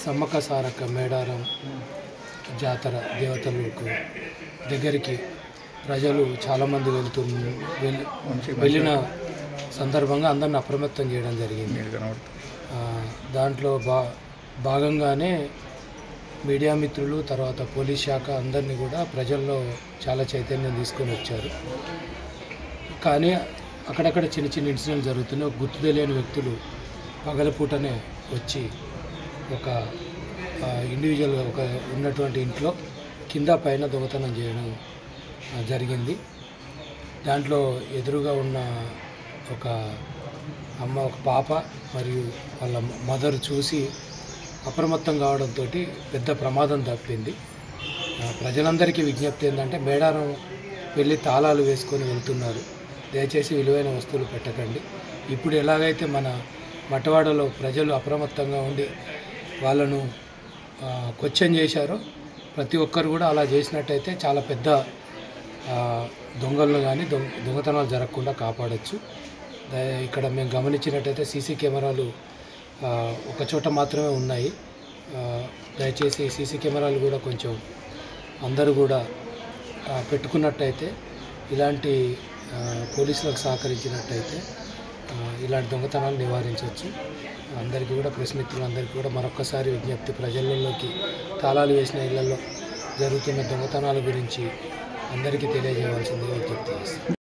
సమ్మక్క సారక్క మేడారం జాతర దేవతలకు దగ్గరికి ప్రజలు చాలామంది వెళ్ళిన సందర్భంగా అందరిని అప్రమత్తం చేయడం జరిగింది. దాంట్లో భాగంగానే మీడియా మిత్రులు తర్వాత పోలీస్ శాఖ అందరినీ కూడా ప్రజల్లో చాలా చైతన్యం తీసుకొని వచ్చారు. కానీ అక్కడక్కడ చిన్న చిన్న ఇన్సిడెంట్ జరుగుతున్నాయి. ఒక గుర్తు తెలియని వ్యక్తులు పగలపూటనే వచ్చి ఒక ఇండివిజువల్గా ఒక ఉన్నటువంటి ఇంట్లో కింద పైన దొంగతనం చేయడం జరిగింది. దాంట్లో ఎదురుగా ఉన్న ఒక అమ్మ ఒక పాప మరియు వాళ్ళ మదర్ చూసి అప్రమత్తం కావడంతో పెద్ద ప్రమాదం తప్పింది. ప్రజలందరికీ విజ్ఞప్తి ఏంటంటే మేడారం వెళ్ళి తాళాలు వేసుకొని వెళ్తున్నారు, దయచేసి విలువైన వస్తువులు పెట్టకండి. ఇప్పుడు ఎలాగైతే మన మట్టవాడలో ప్రజలు అప్రమత్తంగా ఉండి వాళ్ళను క్వశ్చన్ చేశారో ప్రతి ఒక్కరు కూడా అలా చేసినట్టయితే చాలా పెద్ద దొంగలను కానీ దొంగతనాలు జరగకుండా కాపాడవచ్చు. ఇక్కడ మేము గమనించినట్టయితే సీసీ కెమెరాలు ఒక చోట మాత్రమే ఉన్నాయి. దయచేసి సీసీ కెమెరాలు కూడా కొంచెం అందరూ కూడా పెట్టుకున్నట్టయితే ఇలాంటి పోలీసులకు సహకరించినట్టయితే ఇలాంటి దొంగతనాలు నివారించవచ్చు. అందరికీ కూడా ప్రెస్ మిత్రులందరికీ కూడా మరొకసారి విజ్ఞప్తి, ప్రజలలోకి తాళాలు వేసిన ఇళ్లలో జరుగుతున్న దొంగతనాల గురించి అందరికీ తెలియజేయవలసిందిగా విజ్ఞప్తి చేస్తాం.